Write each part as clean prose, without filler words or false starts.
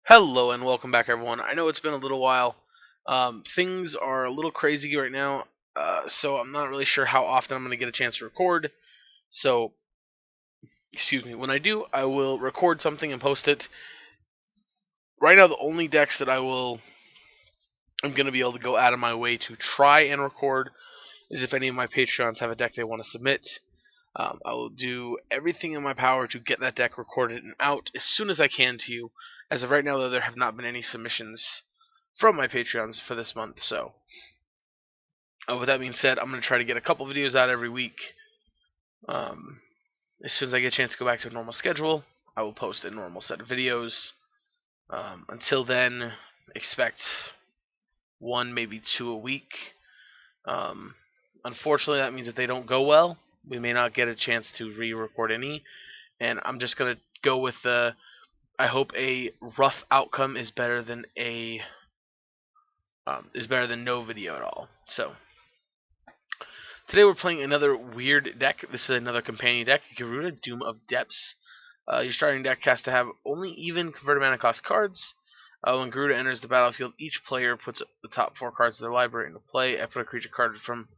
Hello and welcome back, everyone. I know it's been a little while. Things are a little crazy right now, so I'm not really sure how often I'm going to get a chance to record. So, excuse me. When I do, I will record something and post it. Right now, the only decks that I'm going to be able to go out of my way to try and record is if any of my Patreons have a deck they want to submit. I will do everything in my power to get that deck recorded and out as soon as I can to you. As of right now, though, there have not been any submissions from my Patreons for this month. So, with that being said, I'm going to try to get a couple videos out every week. Um, as soon as I get a chance to go back to a normal schedule, I will post a normal set of videos. Until then, expect one, maybe two a week. Um, Unfortunately, that means if they don't go well, we may not get a chance to re-record any. And I'm just going to go with the I hope a rough outcome is better than no video at all. So today we're playing another weird deck. This is another companion deck, Gyruda, Doom of Depths. Your starting deck has to have only even converted mana cost cards. When Gyruda enters the battlefield, each player puts the top 4 cards of their library into play. I put a creature card from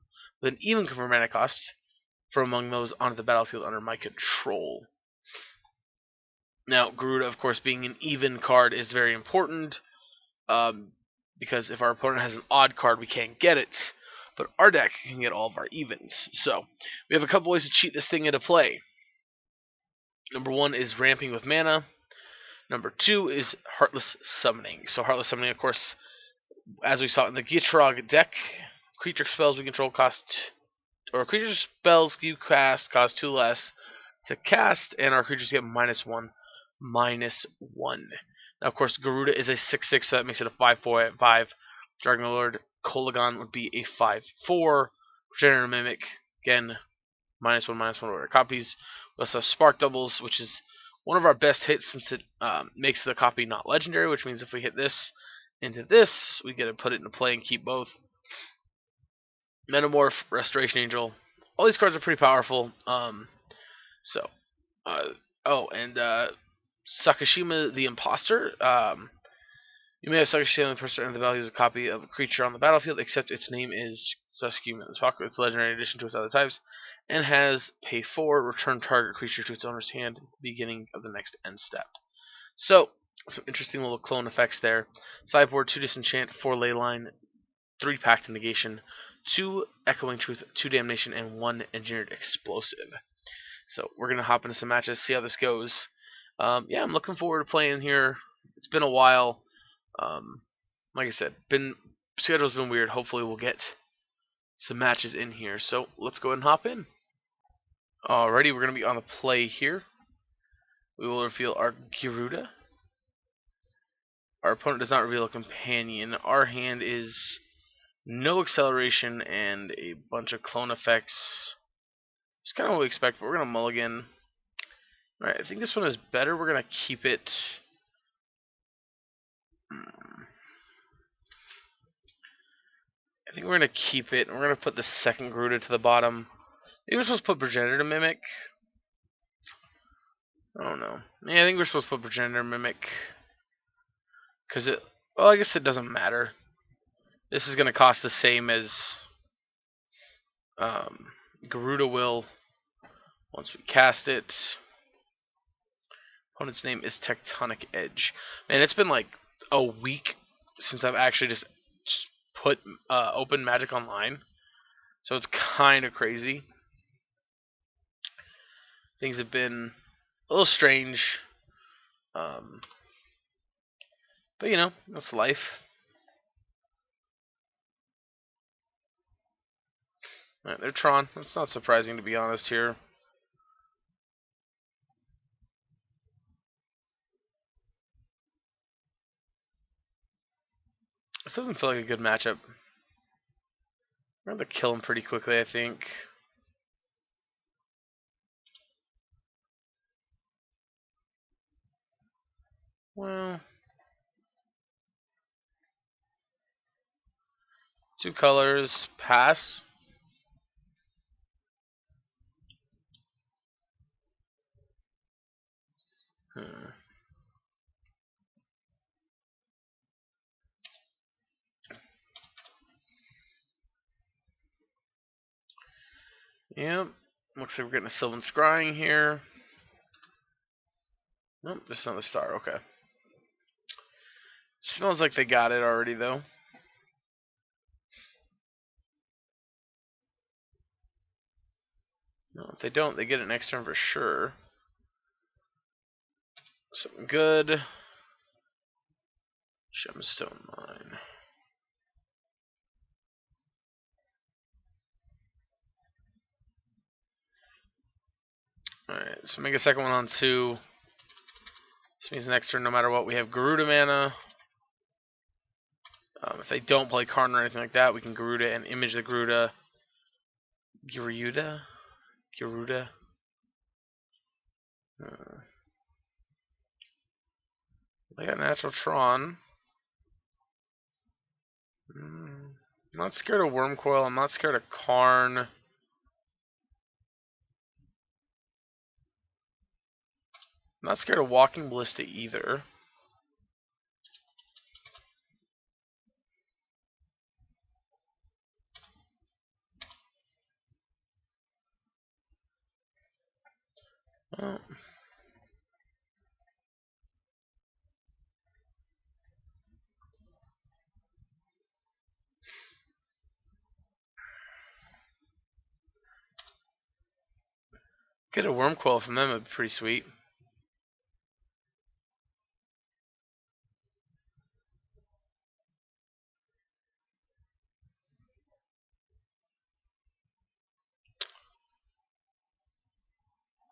with an even converted mana cost from among those onto the battlefield under my control. Now, Gyruda, of course, being an even card is very important. Because if our opponent has an odd card, we can't get it. But our deck can get all of our evens. So we have a couple ways to cheat this thing into play. Number one is ramping with mana. Number two is Heartless Summoning. So Heartless Summoning, of course, as we saw in the Gyruda deck, creature spells we control creature spells you cast cost 2 less to cast, and our creatures get -1, -1. Now, of course, Gyruda is a 6/6, so that makes it a 5/4 at 5. Dragon Lord Kolagon would be a 5/4. Regenerative Mimic, again, -1/-1 order copies. We also have Spark Doubles, which is one of our best hits since it makes the copy not legendary, which means if we hit this into this, we get to put it into play and keep both. Metamorph, Restoration Angel. All these cards are pretty powerful. So, and Sakashima the Imposter. You may have Sakashima the Imposter enter the value as a copy of a creature on the battlefield, except its name is Sakashima the Imposter. It's a legendary addition to its other types, and has pay 4, return target creature to its owner's hand at the beginning of the next end step. So, some interesting little clone effects there. Sideboard, 2 Disenchant, 4 Leyline, 3 Pact Negation, 2 Echoing Truth, 2 Damnation, and 1 Engineered Explosive. So we're going to hop into some matches, see how this goes. Yeah, I'm looking forward to playing here. It's been a while. Like I said, schedule's been weird. Hopefully we'll get some matches in here. So let's go ahead and hop in. Alrighty, we're going to be on the play here. We will reveal our Gyruda. Our opponent does not reveal a companion. Our hand is no acceleration and a bunch of clone effects. It's kind of what we expect, but we're going to mulligan. Alright, I think this one is better. We're going to keep it. I think we're going to keep it. We're going to put the second Gyruda to the bottom. Maybe we're supposed to put Progenitor Mimic. I don't know. Yeah, I think we're supposed to put Progenitor Mimic. Because well, I guess it doesn't matter. This is going to cost the same as Gyruda will once we cast it. Opponent's name is Tectonic Edge. Man, it's been like a week since I've actually just put open Magic Online. So it's kind of crazy. Things have been a little strange. But you know, that's life. Alright, they're Tron. That's not surprising, to be honest here. This doesn't feel like a good matchup. We're going to kill him pretty quickly, I think. Well, 2 colors, pass. Yep. Looks like we're getting a Sylvan Scrying here. Nope, just another star. Okay. Smells like they got it already, though. No, if they don't, they get it next turn for sure. Something good. Gemstone Mine. Alright, so make a second one on 2. This means next turn, no matter what, we have Gyruda mana. If they don't play Karn or anything like that, we can Gyruda and image the Gyruda. Gyruda? Gyruda? They got Natural Tron. I'm not scared of Wormcoil. I'm not scared of Karn. I'm not scared of Walking Ballista either. Well, get a Wormcoil from them would be pretty sweet.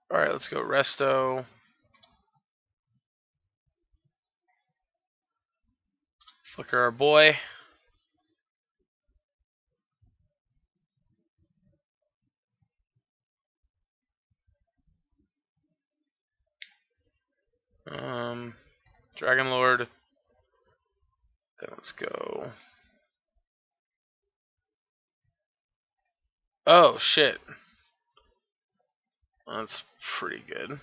Alright, let's go Resto. Flicker our boy. Dragon Lord. Then let's go. Oh, shit. That's pretty good.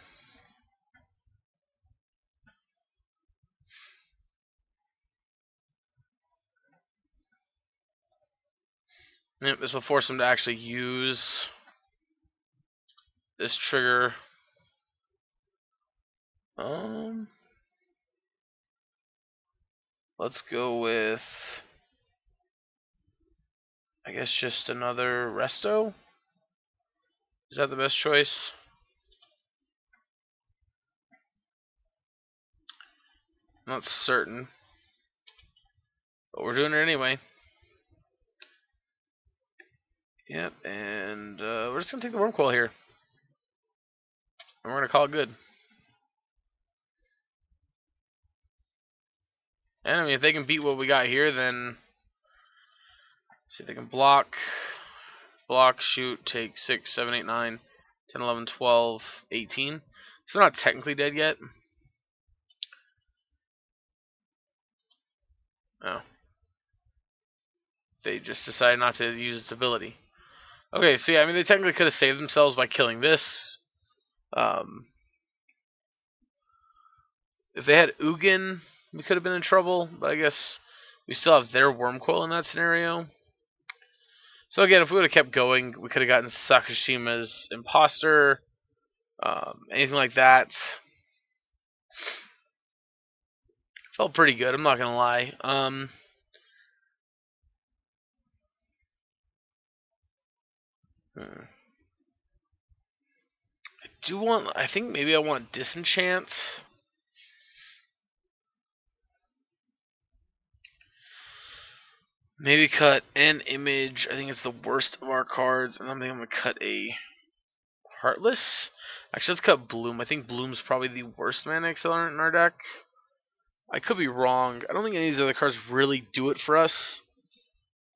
Yep, this will force him to actually use this trigger. Let's go with, I guess, just another Resto. Is that the best choice? I'm not certain, but we're doing it anyway. Yep, and we're just gonna take the Wormcoil here, and we're gonna call it good. And I mean, if they can beat what we got here, then see if they can block, shoot, take 6, 7, 8, 9, 10, 11, 12, 18. So they're not technically dead yet. Oh. They just decided not to use its ability. Okay, so yeah, I mean, they technically could have saved themselves by killing this. If they had Ugin, we could have been in trouble, but I guess we still have their Wormcoil in that scenario. So again, if we would have kept going, we could have gotten Sakashima's Imposter, anything like that. Felt pretty good, I'm not going to lie. I think maybe I want Disenchant. Maybe cut an image. I think it's the worst of our cards, and I think I'm going to cut a Heartless. Actually, let's cut Bloom. I think Bloom's probably the worst mana accelerant in our deck. I could be wrong. I don't think any of these other cards really do it for us.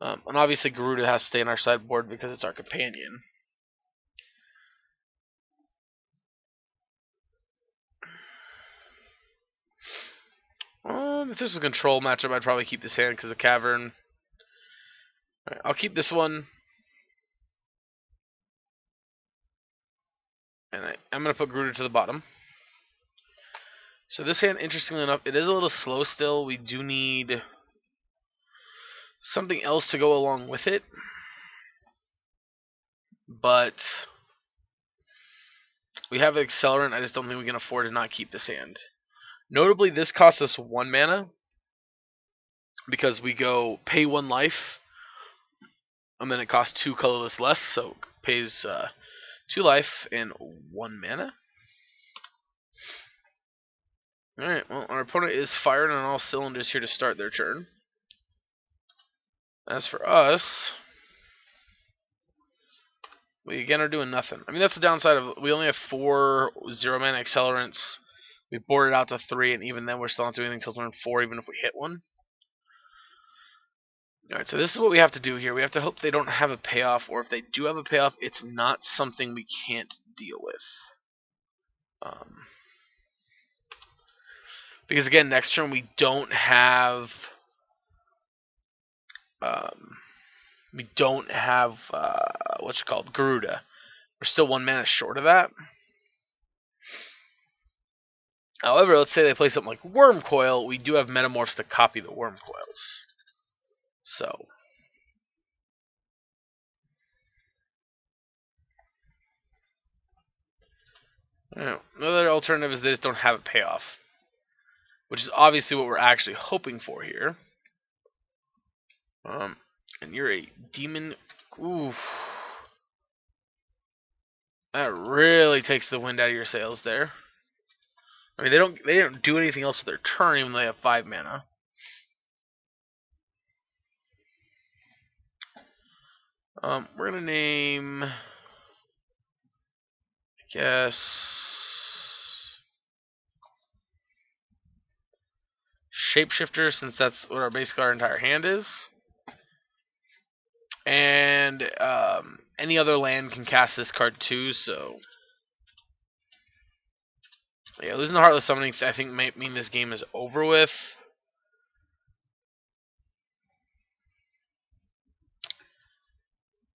And obviously, Gyruda has to stay on our sideboard because it's our companion. If this was a control matchup, I'd probably keep this hand because of Cavern. Right, I'll keep this one. And I'm going to put Gyruda to the bottom. So this hand, interestingly enough, it is a little slow still. We do need something else to go along with it. but we have Accelerant. I just don't think we can afford to not keep this hand. Notably, this costs us 1 mana because we go pay 1 life, and then it costs 2 colorless less, so it pays 2 life and 1 mana. Alright, well, our opponent is firing on all cylinders here to start their turn. As for us, we again are doing nothing. I mean, that's the downside of we only have 4 0-mana accelerants. We board it out to 3, and even then we're still not doing anything until turn 4, even if we hit one. Alright, so this is what we have to do here. We have to hope they don't have a payoff, or if they do have a payoff, it's not something we can't deal with. Because again, next turn we don't have what's it called, Gyruda. We're still 1 mana short of that. However, let's say they play something like Worm Coil. We do have Metamorphs to copy the Worm Coils. So another alternative is they just don't have a payoff, which is obviously what we're actually hoping for here. And you're a demon. Ooh, that really takes the wind out of your sails there. I mean, they don't do anything else with their turn, even though they have 5 mana. We're gonna name, I guess, Shapeshifter, since that's what basically our entire hand is. And any other land can cast this card too, so yeah, losing the Heartless Summoning I think might mean this game is over with.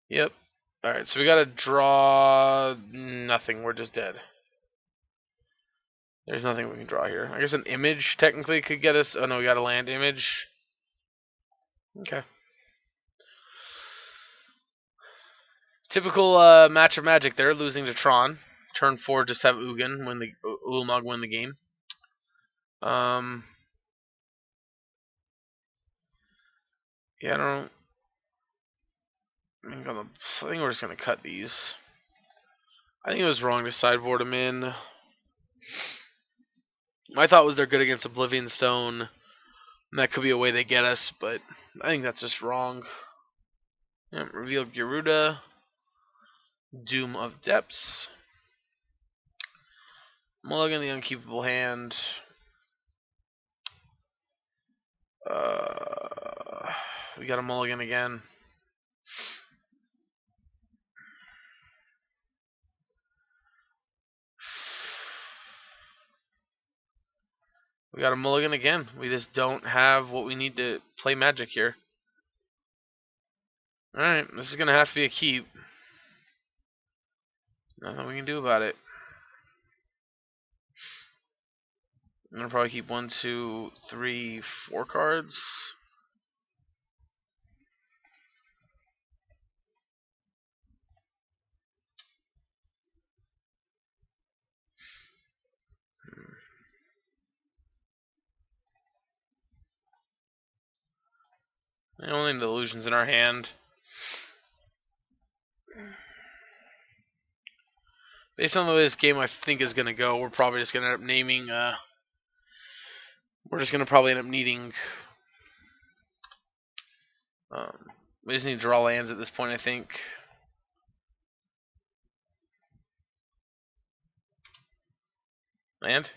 Yep. Alright, so we gotta draw nothing, we're just dead. There's nothing we can draw here. I guess an image technically could get us. Oh no, we got a land image. Okay. Typical match of Magic there, losing to Tron. Turn 4, just have Ugin win the Ulamog win the game. Yeah, I don't. I think we're just gonna cut these. I think it was wrong to sideboard them in. My thought was they're good against Oblivion Stone, and that could be a way they get us, but I think that's just wrong. Yeah, reveal Gyruda, Doom of Depths, mulligan the Unkeepable Hand. We got a mulligan again. We got a mulligan again. We just don't have what we need to play Magic here. Alright, this is going to have to be a keep. Nothing we can do about it. I'm going to probably keep 1, 2, 3, 4 cards. The only illusions in our hand. Based on the way this game I think is going to go, we're probably just going to end up naming. We're just going to probably end up needing. We just need to draw lands at this point, I think. Land?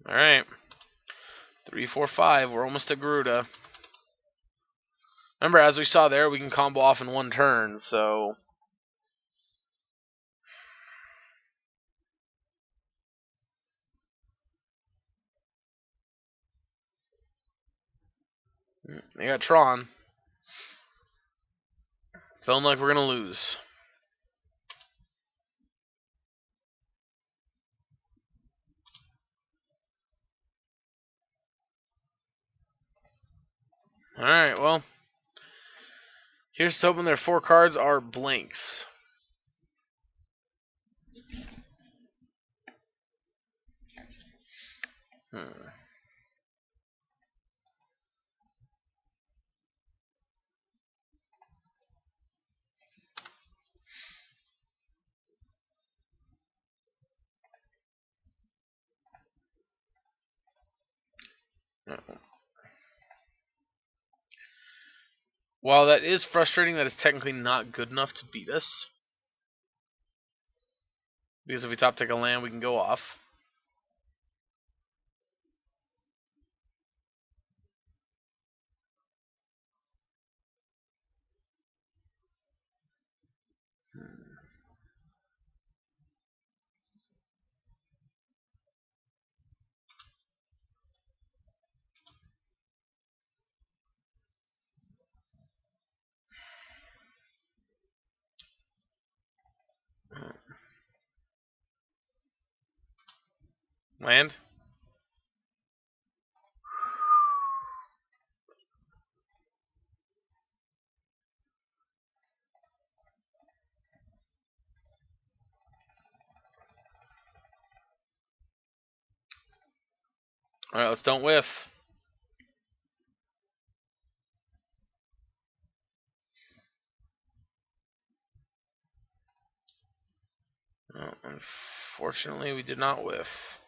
Alright. 3, 4, 5. We're almost to Gyruda. Remember, as we saw there, we can combo off in 1 turn, so. They got Tron. Feeling like we're going to lose. Alright, well. Here's to hoping their 4 cards are blanks. Hmm. While that is frustrating, that is technically not good enough to beat us. Because if we top deck a land, we can go off. Land. Alright, let's don't whiff. Oh, unfortunately, we did not whiff.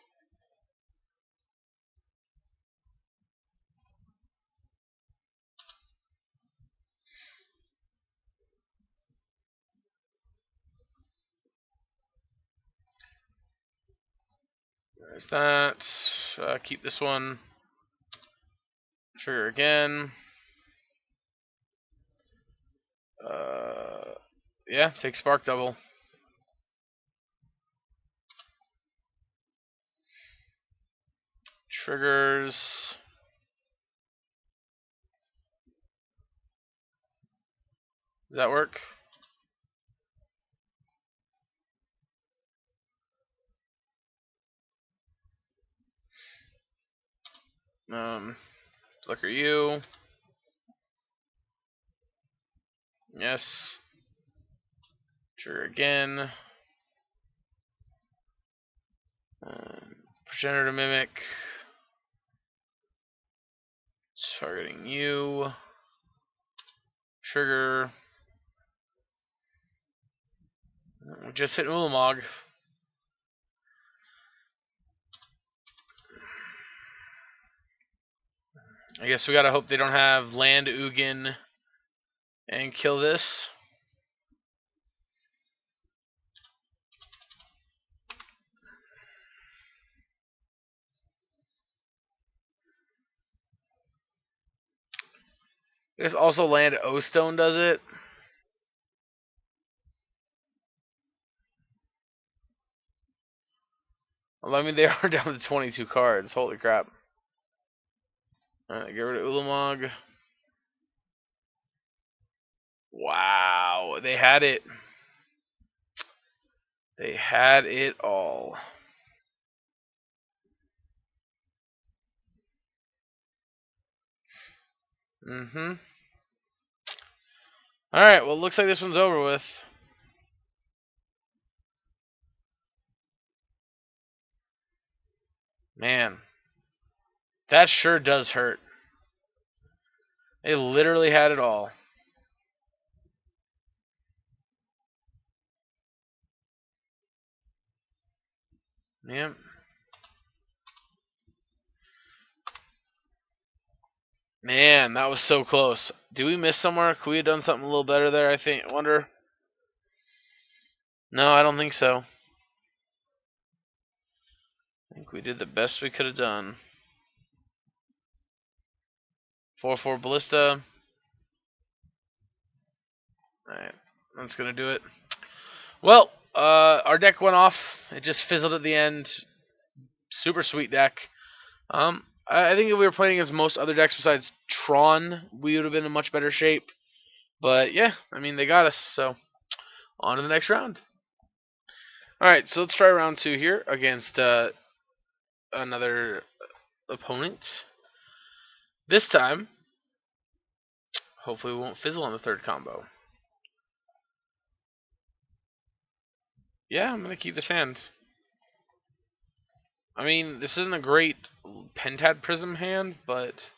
There's that. Keep this one. Trigger again. Yeah, take Spark Double. Triggers. Does that work? Flicker you. Yes. Trigger again. Progenitor Mimic. Targeting you. Trigger. We just hit Ulamog. I guess we gotta hope they don't have land Ugin and kill this. I guess also land O-Stone does it. Well, I mean, they are down to 22 cards. Holy crap. Alright, get rid of Ulamog. Wow, they had it. They had it all. Mm-hmm. Alright, well, it looks like this one's over with. Man. That sure does hurt. They literally had it all. Yep. Man, that was so close. Do we miss somewhere? Could we have done something a little better there, I wonder? No, I don't think so. I think we did the best we could have done. 4/4 Ballista. Alright, that's going to do it. Well, our deck went off. It just fizzled at the end. Super sweet deck. I think if we were playing against most other decks besides Tron, we would have been in much better shape. But yeah, I mean, they got us. So, on to the next round. Alright, so let's try round 2 here against another opponent. This time, hopefully we won't fizzle on the third combo. Yeah, I'm going to keep this hand. I mean, this isn't a great Pentad Prism hand, but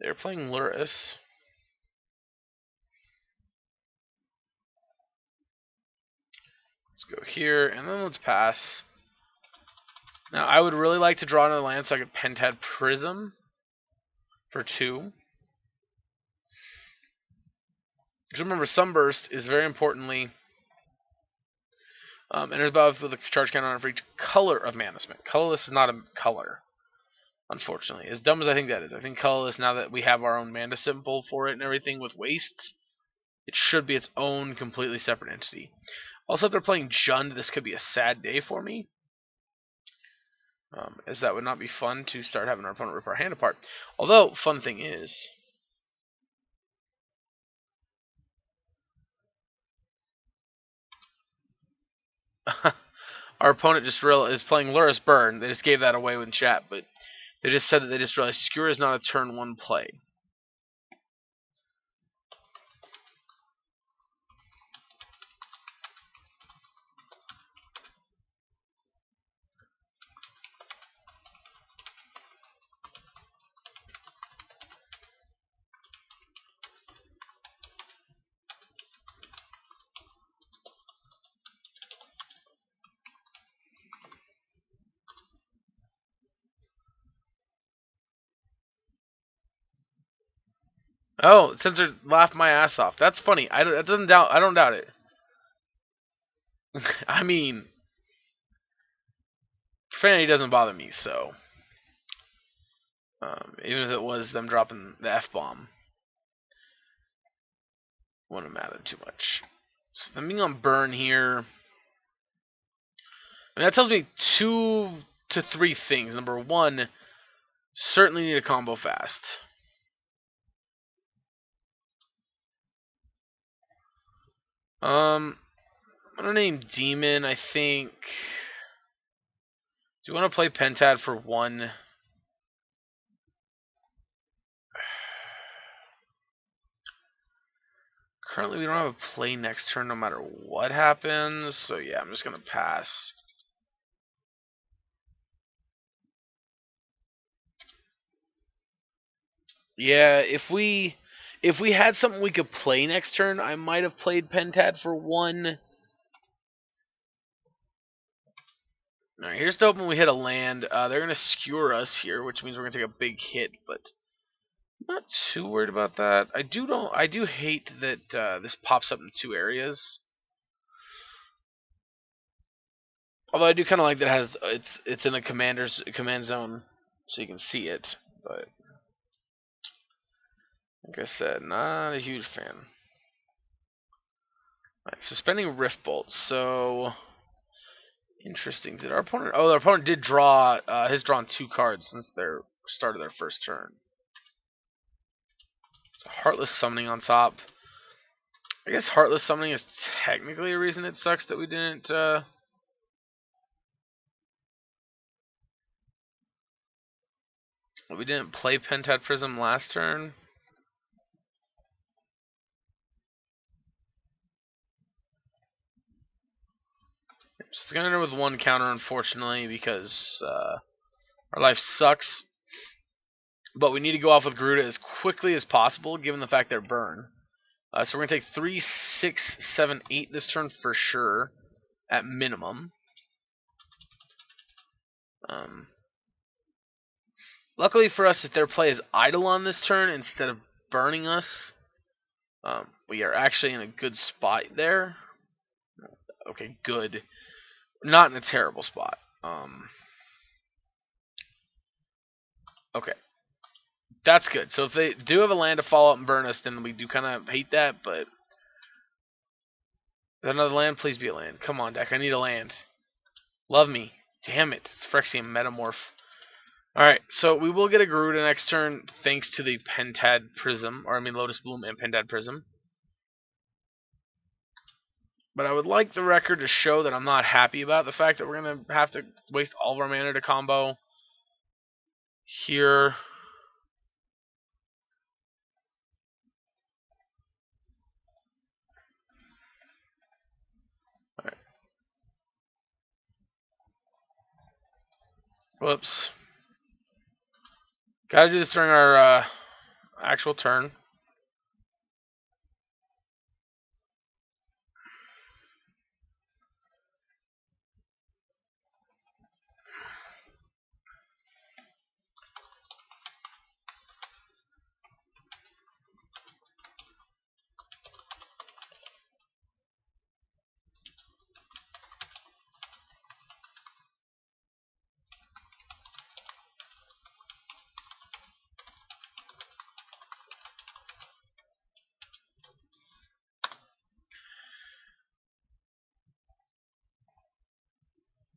they're playing Luris. Let's go here, and then let's pass. Now, I would really like to draw another land so I could Pentad Prism for 2. Because remember, Sunburst is very importantly enters battlefield with a charge counter on for each color of Mana Smith. Colorless is not a color, unfortunately. As dumb as I think that is, I think colorless, now that we have our own mana symbol for it and everything with wastes, it should be its own completely separate entity. Also, if they're playing Jund, this could be a sad day for me. As that would not be fun to start having our opponent rip our hand apart. Although, fun thing is, our opponent just is playing Luris Burn. They just gave that away in chat, but they just said that they just realized Skewer is not a turn 1 play. Oh, Censor laughed my ass off. That's funny. I don't doubt it. I mean, profanity doesn't bother me, so even if it was them dropping the F-bomb, wouldn't matter too much. So them being on burn here, I mean, that tells me 2 to 3 things. Number 1, certainly need a combo fast. I'm gonna name Demon. I think. Do you want to play Pentad for 1? Currently, we don't have a play next turn no matter what happens. So yeah, I'm just gonna pass. Yeah, if we had something we could play next turn, I might have played Pentad for 1. Alright, here's the open we hit a land. They're going to skewer us here, which means we're going to take a big hit, but I'm not too worried about that. I do hate that this pops up in 2 areas. Although I do kind of like that it's in a command zone, so you can see it. But like I said, not a huge fan. Alright, suspending Rift Bolt. So interesting. Did our opponent? Oh, our opponent did draw. Has drawn 2 cards since their start of their first turn. It's a Heartless Summoning on top. I guess Heartless Summoning is technically a reason it sucks that we didn't. We didn't play Pentad Prism last turn. So it's gonna enter with 1 counter, unfortunately, because our life sucks. But we need to go off with Gyruda as quickly as possible, given the fact they're burn. So we're gonna take 3, 6, 7, 8 this turn for sure, at minimum. Luckily for us, if their play is Eidolon this turn instead of burning us, we are actually in a good spot there. Okay, good. Not in a terrible spot. Okay. That's good. So if they do have a land to follow up and burn us, then we do kind of hate that, but another land, please be a land. Come on, deck. I need a land. Love me. Damn it. It's Phyrexian Metamorph. Alright, so we will get a Gyruda next turn thanks to the Pentad Prism, or I mean Lotus Bloom and Pentad Prism. But I would like the record to show that I'm not happy about the fact that we're going to have to waste all of our mana to combo here. Alright. Whoops. Gotta do this during our actual turn.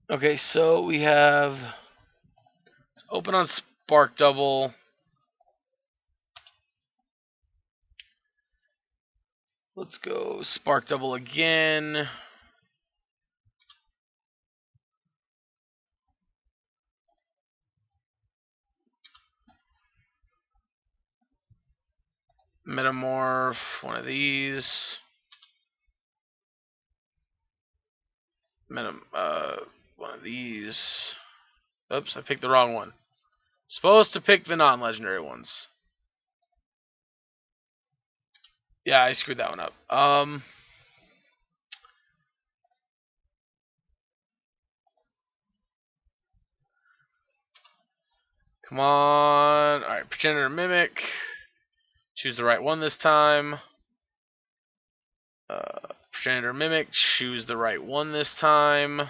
Okay, so we have open on Spark Double. Let's go Spark Double again. Metamorph, one of these. One of these. Oops, I picked the wrong one. Supposed to pick the non-legendary ones. Yeah, I screwed that one up. Come on. Alright, Progenitor Mimic. Choose the right one this time. Progenitor Mimic. Choose the right one this time.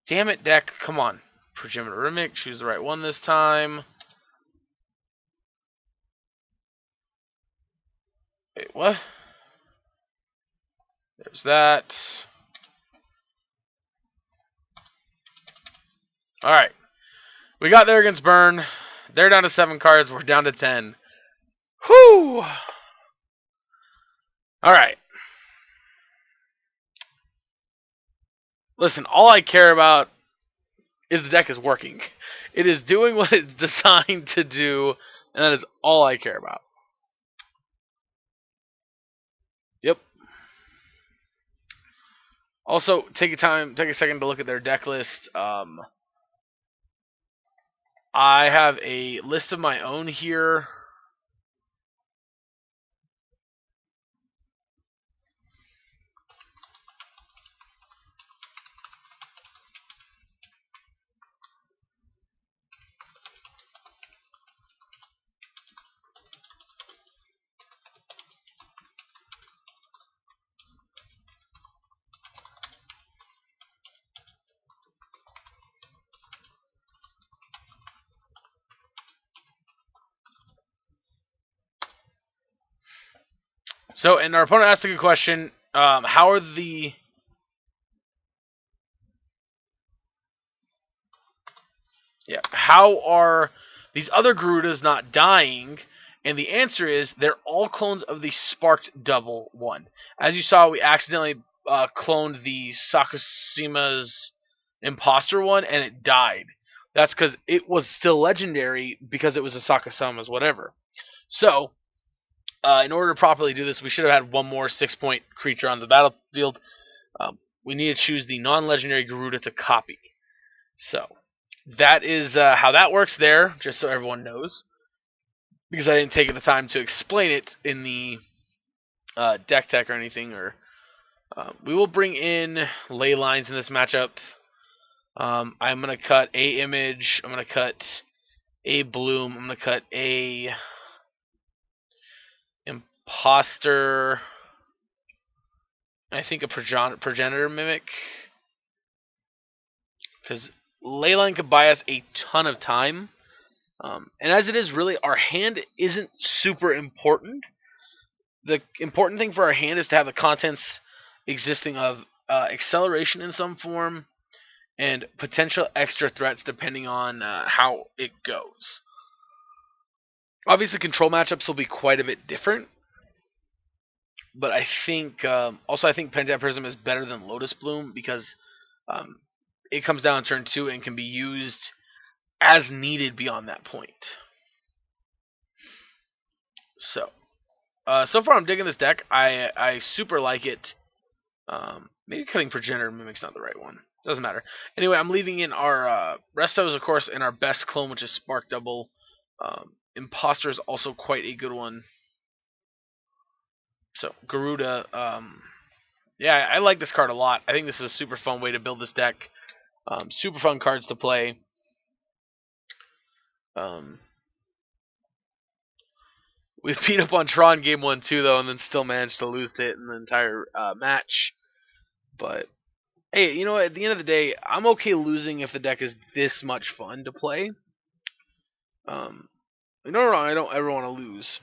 Damn it, deck. Come on. Progenitor Mimic. Choose the right one this time. Wait, what? There's that. Alright. We got there against Burn. They're down to 7 cards. We're down to 10. Whew! Alright. Listen, all I care about is the deck is working. It is doing what it's designed to do, and that is all I care about. Yep. Also, take a second to look at their deck list. I have a list of my own here. So, and our opponent asked a good question. How are the... Yeah, how are these other Gyrudas not dying? And the answer is they're all clones of the Sparked Double one. As you saw, we accidentally cloned the Sakusima's Imposter one, and it died. That's because it was still legendary because it was a Sakusima's whatever. So, in order to properly do this, we should have had one more 6-point creature on the battlefield. We need to choose the non-legendary Gyruda to copy. So, that is how that works there, just so everyone knows. Because I didn't take the time to explain it in the deck tech or anything. We will bring in ley lines in this matchup. I'm going to cut a image. I'm going to cut a bloom. I'm going to cut a imposter. I think a progenitor mimic. Because leyline could buy us a ton of time. And as it is, really, our hand isn't super important. The important thing for our hand is to have the contents existing of acceleration in some form and potential extra threats depending on how it goes. Obviously, control matchups will be quite a bit different. But I think, also I think Pentagram Prism is better than Lotus Bloom because it comes down turn 2 and can be used as needed beyond that point. So, so far I'm digging this deck. I super like it. Maybe cutting Progenitor Mimic's not the right one. Doesn't matter. Anyway, I'm leaving in our Restos, of course, and our best clone, which is Spark Double. Imposter is also quite a good one. So, Gyruda, yeah, I like this card a lot. I think this is a super fun way to build this deck. Super fun cards to play. We beat up on Tron game 1 too, though, and then still managed to lose it in the entire match. But hey, you know what? At the end of the day, I'm okay losing if the deck is this much fun to play. No, I don't ever want to lose.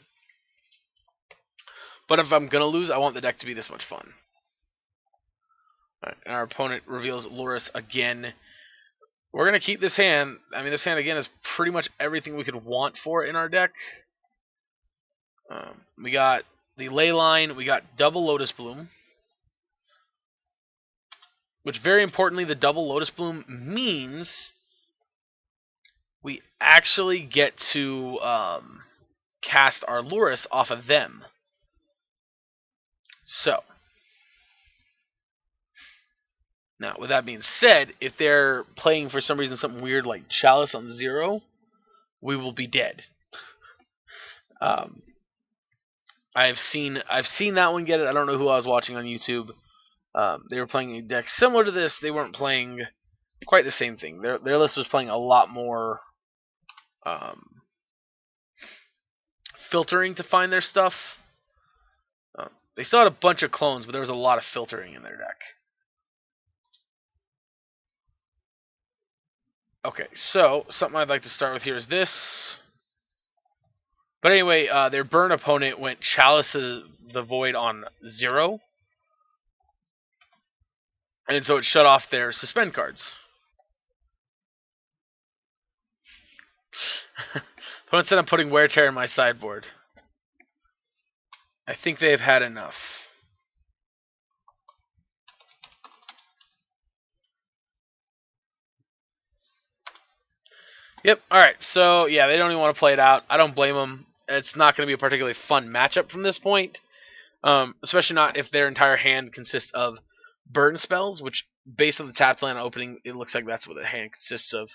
But if I'm gonna lose, I want the deck to be this much fun. Alright, and our opponent reveals Loris again. We're gonna keep this hand. I mean, this hand again is pretty much everything we could want for it in our deck. We got the Leyline, we got double Lotus Bloom. Which, very importantly, the double Lotus Bloom means we actually get to cast our Loris off of them. So, now, with that being said, if they're playing for some reason something weird like Chalice on 0, we will be dead. I've seen that one get it. I don't know who I was watching on YouTube. They were playing a deck similar to this. They weren't playing quite the same thing. Their list was playing a lot more filtering to find their stuff. They still had a bunch of clones, but there was a lot of filtering in their deck. Okay, so something I'd like to start with here is this. But anyway, their burn opponent went Chalice of the Void on 0. And so it shut off their suspend cards. Opponent said I'm putting Wear Tear in my sideboard. I think they've had enough. Yep, alright, so yeah, they don't even want to play it out. I don't blame them. It's not going to be a particularly fun matchup from this point. Especially not if their entire hand consists of burn spells, which, based on the tap land opening, it looks like that's what the hand consists of.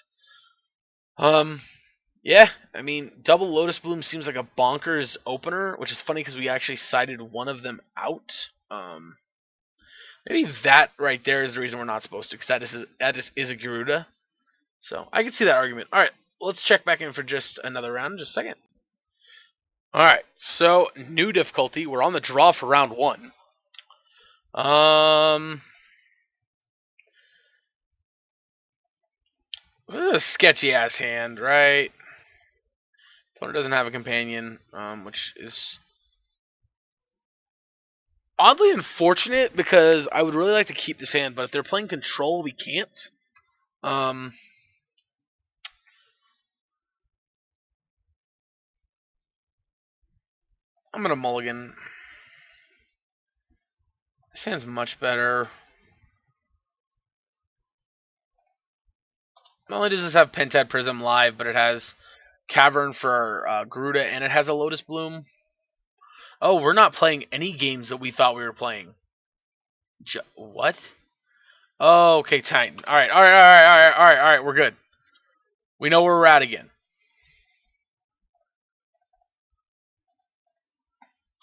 Yeah, I mean, double Lotus Bloom seems like a bonkers opener, which is funny because we actually cited one of them out. Maybe that right there is the reason we're not supposed to, because that just is a Gyruda. So I can see that argument. All right, let's check back in for just another round, just a second. All right, so new difficulty. We're on the draw for round 1. This is a sketchy ass hand, right? Opponent doesn't have a companion, which is oddly unfortunate because I would really like to keep this hand, but if they're playing control, we can't. I'm gonna mulligan. This hand's much better. Not only does this have Pentad Prism live, but it has Cavern for Gyruda, and it has a Lotus Bloom. Oh, we're not playing any games that we thought we were playing. What? Oh, okay, Titan. All right. We're good. We know where we're at again.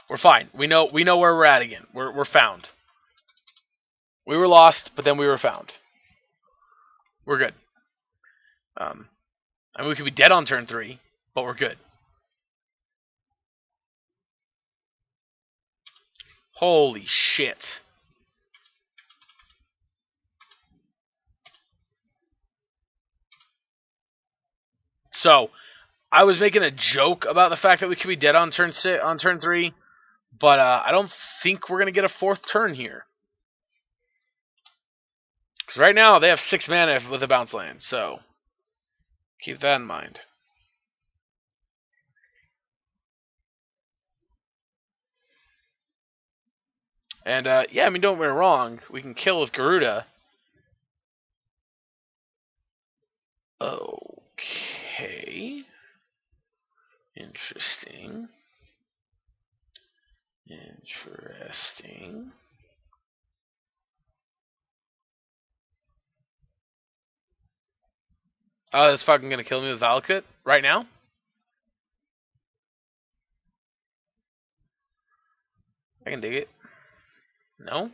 We're fine. We know where we're at again. We're found. We were lost, but then we were found. We're good. I mean, we could be dead on turn 3, but we're good. Holy shit. So, I was making a joke about the fact that we could be dead on turn 3, but I don't think we're going to get a 4th turn here. Because right now, they have 6 mana with a bounce land, so keep that in mind. And, yeah, I mean, don't get me wrong. We can kill with Gyruda. Okay. Interesting. Oh, that's fucking gonna kill me with Valakut right now? I can dig it. No?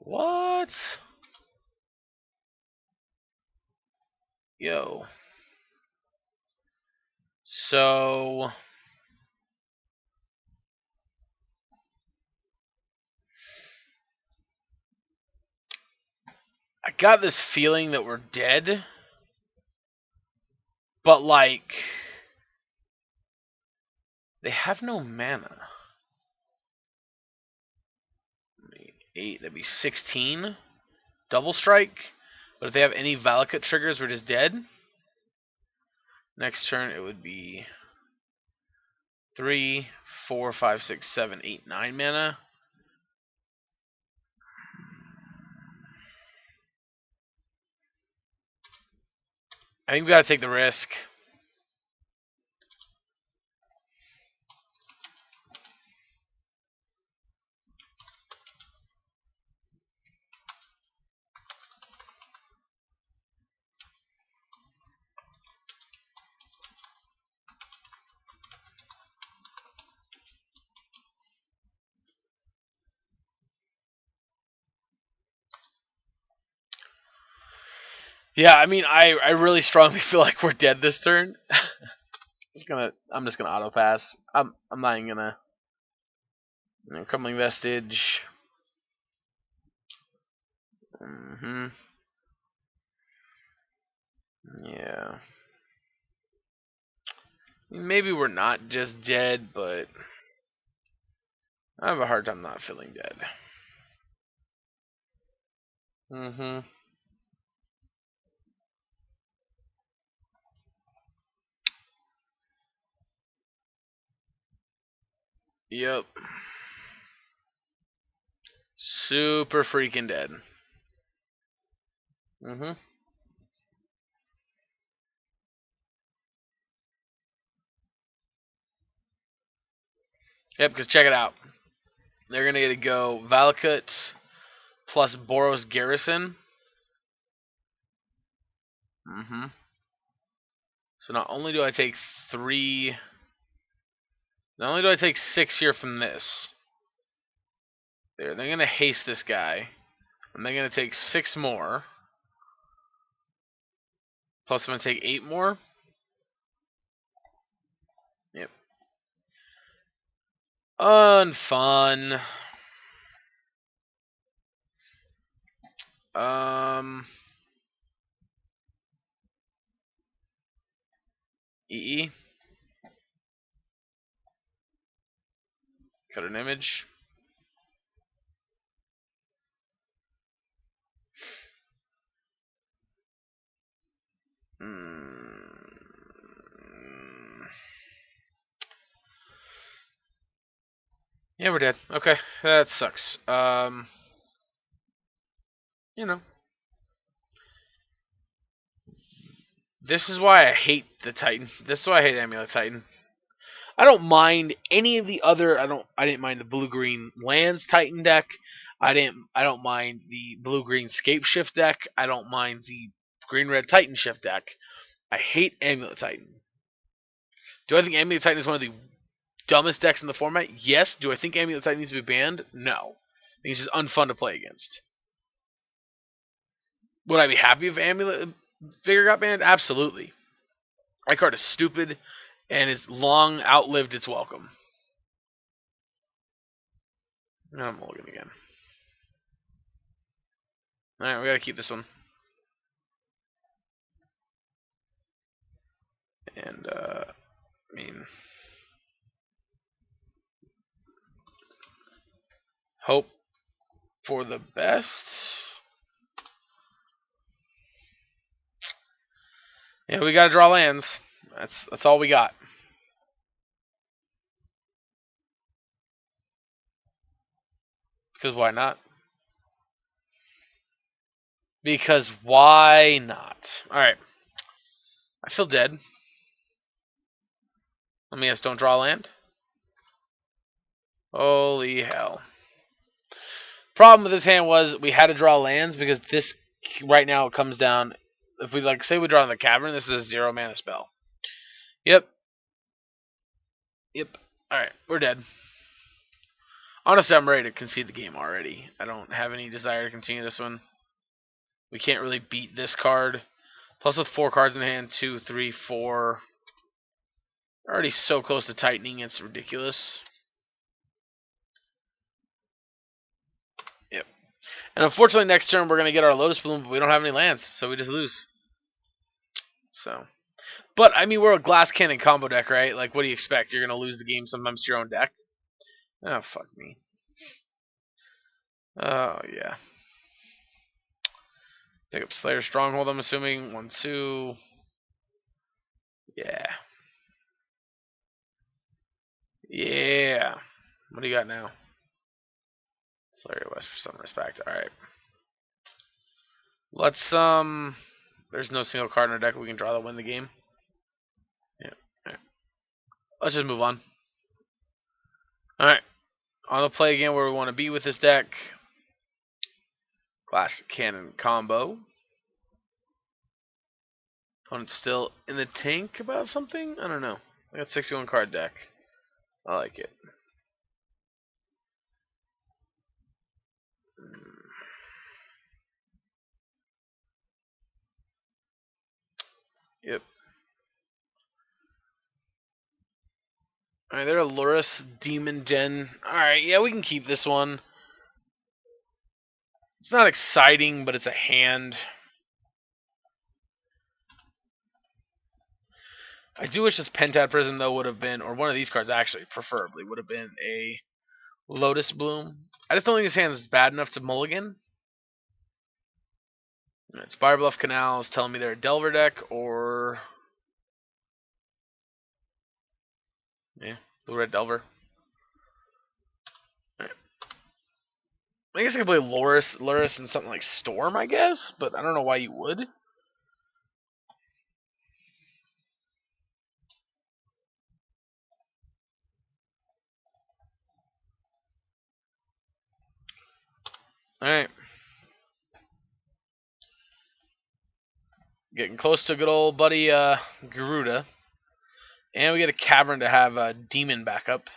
What? Yo. So... I got this feeling that we're dead. But, like... They have no mana. 8, that'd be 16. Double strike. But if they have any Valakut triggers, we're just dead. Next turn, it would be 3, 4, 5, 6, 7, 8, 9 mana. I think we gotta take the risk. Yeah, I mean, I really strongly feel like we're dead this turn. I'm just gonna auto pass. I'm not even gonna. Crumbling vestige. Yeah. Maybe we're not just dead, but I have a hard time not feeling dead. Yep. Super freaking dead. Yep, because check it out. They're going to get to go Valakut plus Boros Garrison. So not only do I take 3... Not only do I take 6 here from this. They're going to haste this guy. And they're going to take 6 more. Plus I'm going to take 8 more. Yep. Unfun. EE. Cut an image. Yeah, we're dead. Okay, that sucks. You know. This is why I hate the Titan. This is why I hate Amulet Titan. I don't mind any of the other. I didn't mind the blue green lands Titan deck. I don't mind the blue green Scape Shift deck. I don't mind the green red Titan Shift deck. I hate Amulet Titan. Do I think Amulet Titan is one of the dumbest decks in the format? Yes. Do I think Amulet Titan needs to be banned? No. I think it's just unfun to play against. Would I be happy if Amulet Vigor got banned? Absolutely. That card is stupid and has long outlived its welcome. I'm mulligan again. Alright, we gotta keep this one. And, I mean... Hope for the best. Yeah, we gotta draw lands. That's all we got. Because why not? Because why not? Alright. I feel dead. Let me guess, don't draw land? Holy hell. Problem with this hand was we had to draw lands because this right now it comes down if we like say we draw in the cavern, this is a 0 mana spell. Yep. Yep. All right, we're dead. Honestly, I'm ready to concede the game already. I don't have any desire to continue this one. We can't really beat this card. Plus, with 4 cards in hand, 2, 3, 4. We're already so close to tightening, it's ridiculous. Yep. And unfortunately, next turn we're going to get our Lotus Bloom, but we don't have any lands, so we just lose. So, but I mean, we're a glass cannon combo deck, right? Like, what do you expect? You're going to lose the game sometimes to your own deck? Oh, fuck me. Oh, yeah. Pick up Slayer Stronghold, I'm assuming. 1, 2. Yeah. Yeah. What do you got now? Slayer West for some respect. Alright. Let's, there's no single card in our deck we can draw to win the game. Yeah. Alright. Let's just move on. Alright. On the play again where we want to be with this deck. Glass Cannon combo. Opponent's still in the tank about something? I don't know. I got 61 card deck. I like it. Yep. Alright, they're a Lurrus Demon Den. Alright, yeah, we can keep this one. It's not exciting, but it's a hand. I do wish this Pentad Prism, though, would have been, or one of these cards actually, preferably, would have been a Lotus Bloom. I just don't think this hand is bad enough to mulligan. It's Fire Bluff Canal is telling me they're a Delver deck, or... yeah, Blue-Red Delver. Right. I guess I could play Lurrus and something like Storm, I guess, but I don't know why you would. Alright. Getting close to good old buddy Gyruda. And we get a Cavern to have a Demon backup.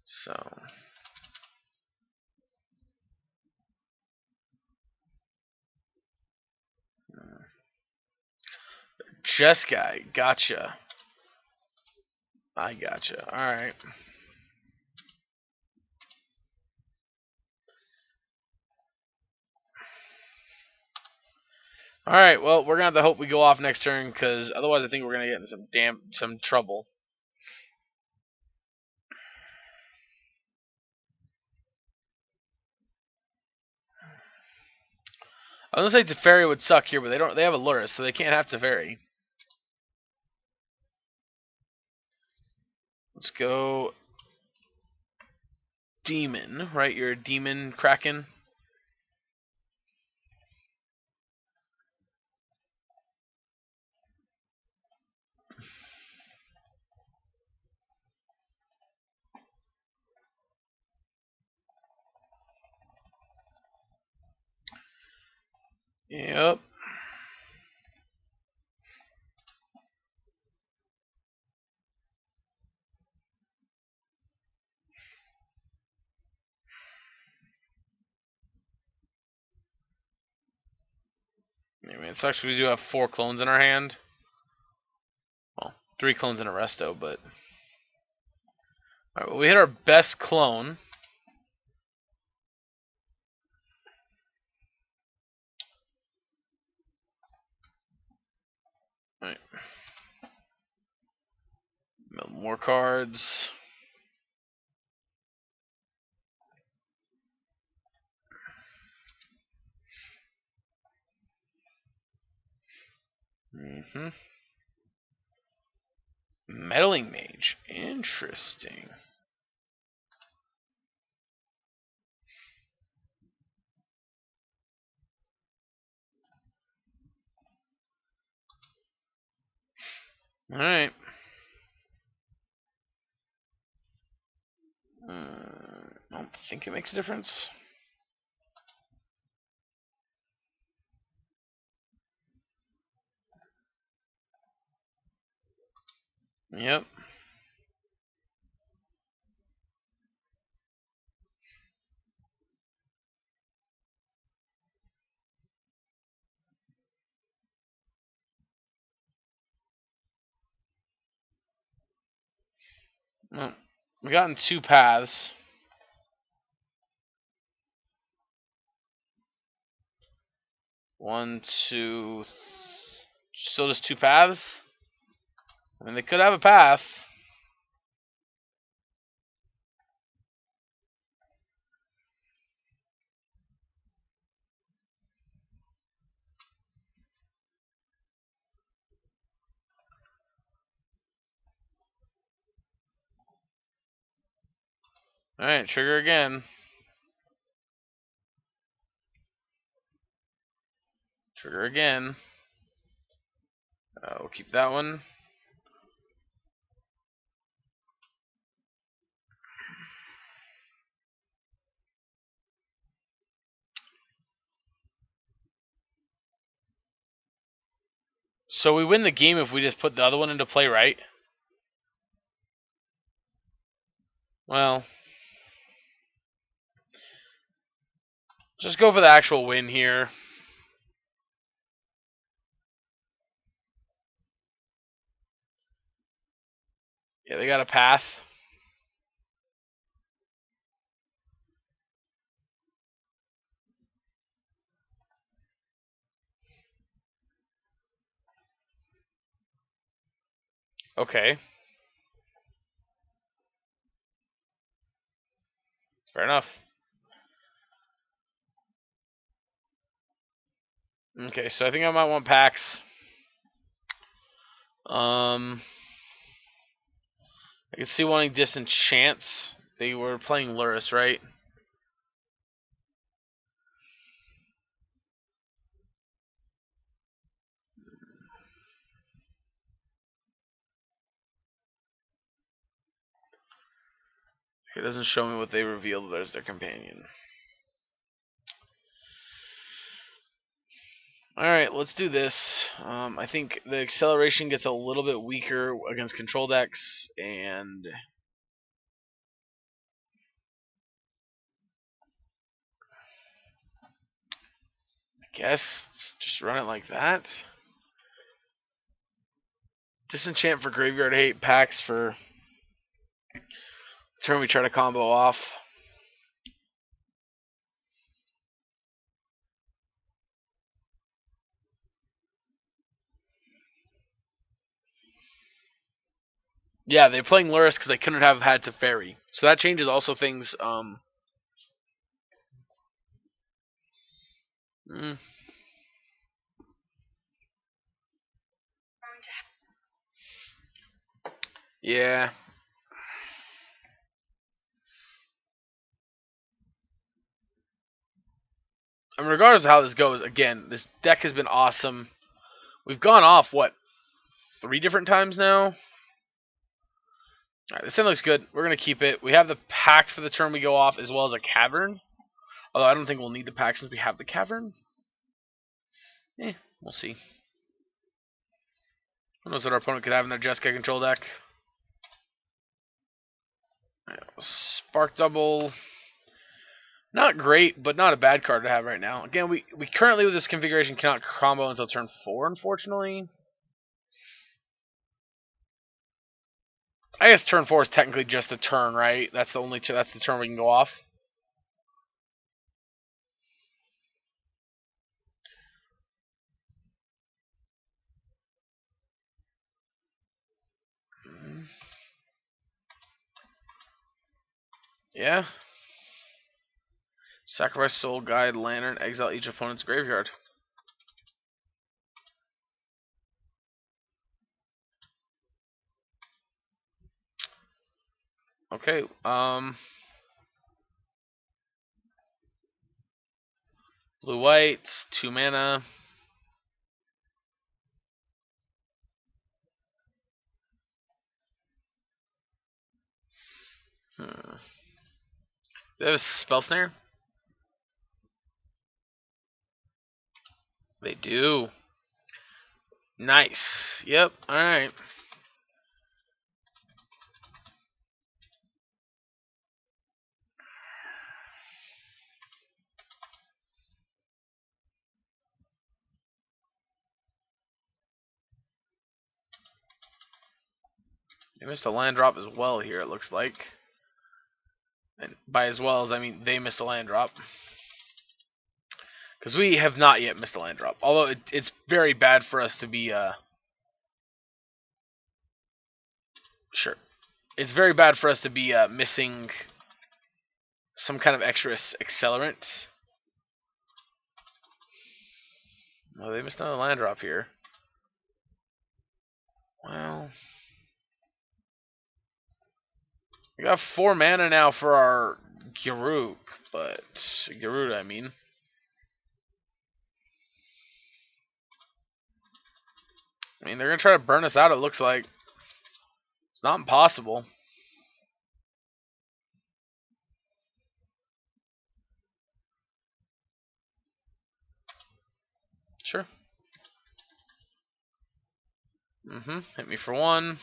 So... Chess guy, gotcha. I gotcha. Alright. Alright, well, we're going to have to hope we go off next turn, because otherwise I think we're going to get in some trouble. I was going to say Teferi would suck here, but they have a Lurrus, so they can't have Teferi. Let's go Demon, right? You're a Demon Kraken. Yep. I mean, it sucks we do have 4 clones in our hand. Well, 3 clones in a resto, but... Alright, well, we hit our best clone. Alright. More cards. Meddling Mage. Interesting. Alright. I don't think it makes a difference. Yep. Well, we got in 2 paths. One, two. Still just 2 paths? I mean, they could have a path. Alright, trigger again. Trigger again. We'll keep that one. So we win the game if we just put the other one into play, right? Well, just go for the actual win here. Yeah, they got a path. Okay. Fair enough. Okay, so I think I might want packs. I can see wanting Disenchants. They were playing Luris, right? It doesn't show me what they revealed as their companion. Alright, let's do this. I think the acceleration gets a little bit weaker against control decks, and I guess let's just run it like that. Disenchant for Graveyard Hate, packs for turn we try to combo off. Yeah, they're playing Luris because they couldn't have had Teferi. So that changes also things. Mm, yeah. I mean, regardless of how this goes, again, this deck has been awesome. We've gone off, what, 3 different times now? Alright, this end looks good. We're going to keep it. We have the pact for the turn we go off, as well as a cavern. Although I don't think we'll need the pact since we have the cavern. We'll see. Who knows what our opponent could have in their Jessica control deck. Right, Spark Double. Not great, but not a bad card to have right now. Again, we currently with this configuration cannot combo until turn 4, unfortunately. I guess turn 4 is technically just the turn, right? That's the turn we can go off. Yeah. Sacrifice Soul Guide Lantern, exile each opponent's graveyard. Okay, blue white, 2 mana. They have a Spell Snare? They do. Nice. Yep, alright. They missed a land drop as well here, it looks like. And by as well as, I mean they missed a land drop. Because we have not yet missed a land drop. Although it's very bad for us to be, Sure. It's very bad for us to be missing some kind of extra accelerant. Oh, they missed another land drop here. Well, we got 4 mana now for our Gyruda, I mean. They're gonna try to burn us out. It looks like it's not impossible. Sure. Hit me for 1.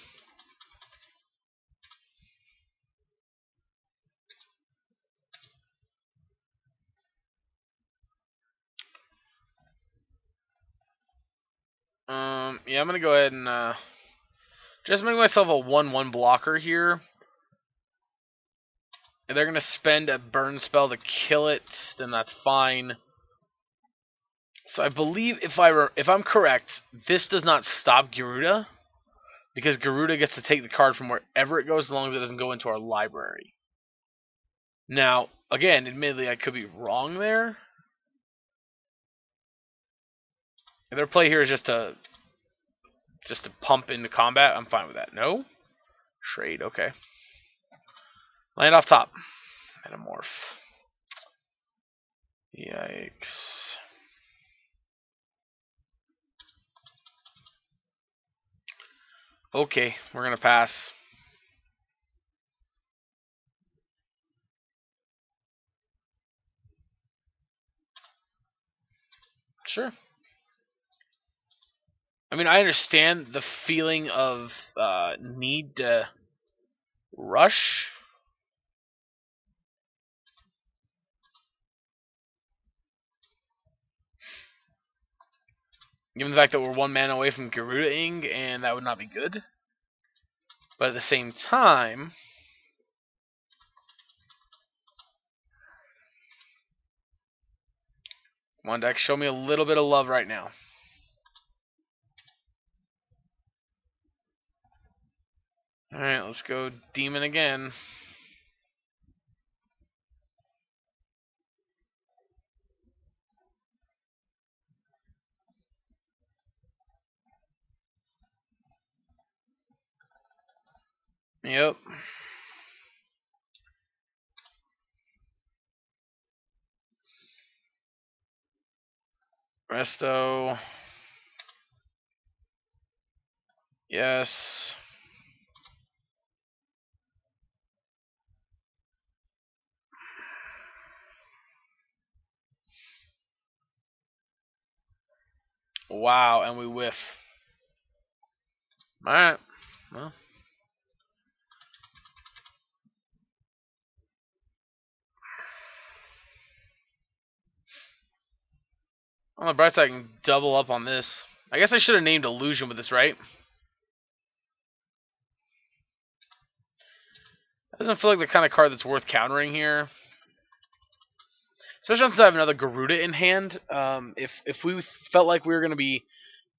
Yeah, I'm gonna go ahead and just make myself a 1/1 blocker here. If they're gonna spend a burn spell to kill it, then that's fine. So I believe if I'm correct, this does not stop Gyruda, because Gyruda gets to take the card from wherever it goes as long as it doesn't go into our library. Now, again, admittedly, I could be wrong there. If their play here is just to pump into combat, I'm fine with that. No? Trade, okay. Land off top. Metamorph. Yikes. Okay, we're gonna pass. Sure. I mean, I understand the feeling of need to rush. Given the fact that we're 1 mana away from Gyruda-ing, and that would not be good. But at the same time, come on, deck, show me a little bit of love right now. Alright, let's go Demon again. Yep. Resto. Yes. Wow, and we whiff. Alright. Well. On the bright side, I can double up on this. I guess I should have named Illusion with this, right? Doesn't feel like the kind of card that's worth countering here. Especially since I have another Gyruda in hand. If we felt like we were going to be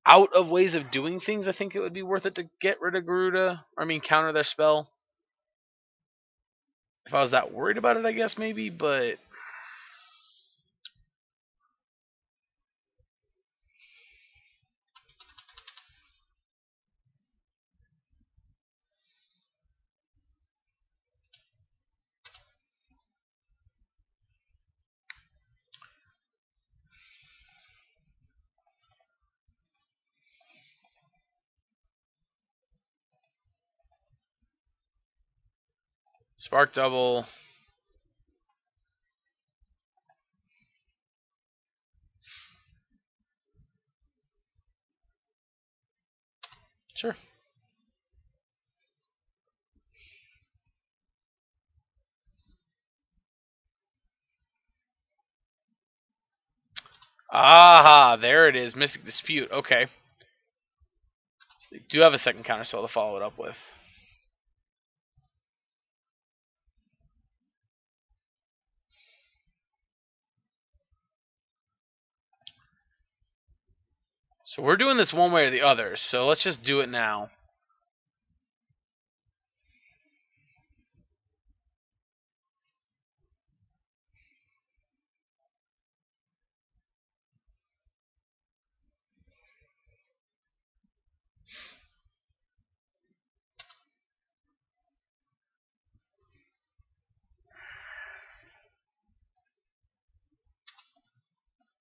out of ways of doing things, I think it would be worth it to get rid of Gyruda. I mean, counter their spell. If I was that worried about it, I guess maybe, but... Spark Double. Sure. Aha, there it is. Mystic Dispute. Okay. So they do have a second counter spell to follow it up with. So we're doing this one way or the other, so let's just do it now.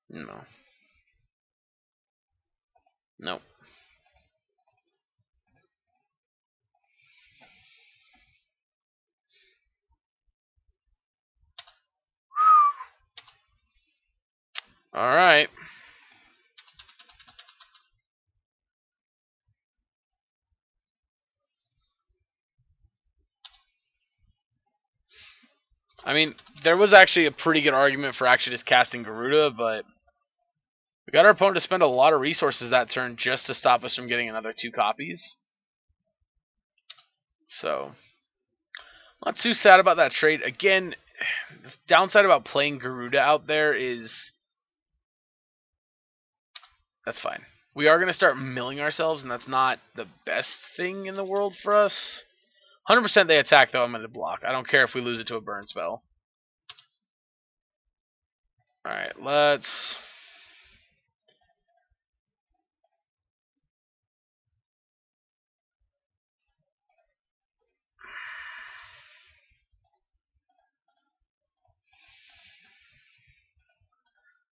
No. Nope. Alright. I mean, there was actually a pretty good argument for actually just casting Gyruda, but we got our opponent to spend a lot of resources that turn just to stop us from getting another 2 copies. So, not too sad about that trade. Again, the downside about playing Gyruda out there is that's fine. We are going to start milling ourselves, and that's not the best thing in the world for us. 100% they attack, though. I'm going to block. I don't care if we lose it to a burn spell. Alright, let's...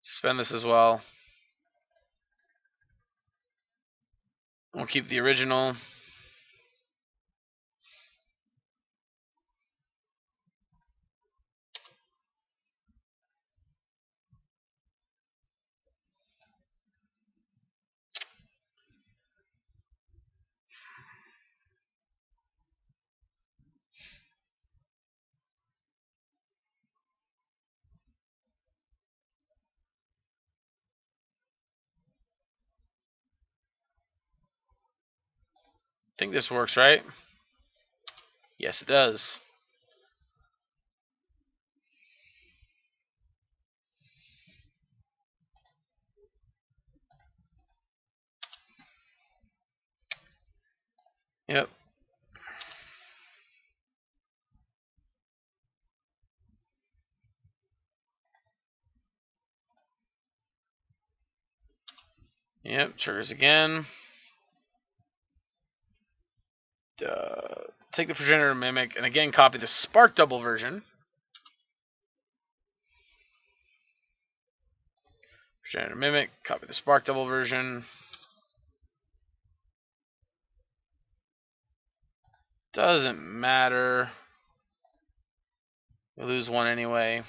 suspend this as well. We'll keep the original. I think this works, right? Yes, it does. Yep. Yep, triggers again. Take the Progenitor Mimic, and again copy the Spark Double version. Progenitor Mimic, copy the Spark Double version. Doesn't matter. We lose 1 anyway.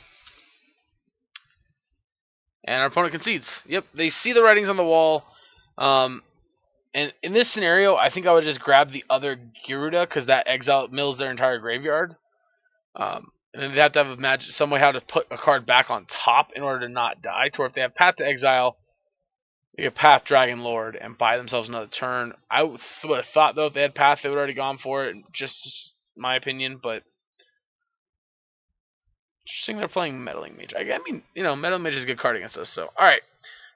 And our opponent concedes. Yep, they see the writings on the wall. And in this scenario, I think I would just grab the other Gyruda, because that exile mills their entire graveyard. And then they have to have some way how to put a card back on top in order to not die. To where if they have Path to Exile, they get Path Dragon Lord and buy themselves another turn. I would have thought, though, if they had Path, they would have already gone for it. Just my opinion, but interesting they're playing Meddling Mage. I mean, Meddling Mage is a good card against us. So, alright.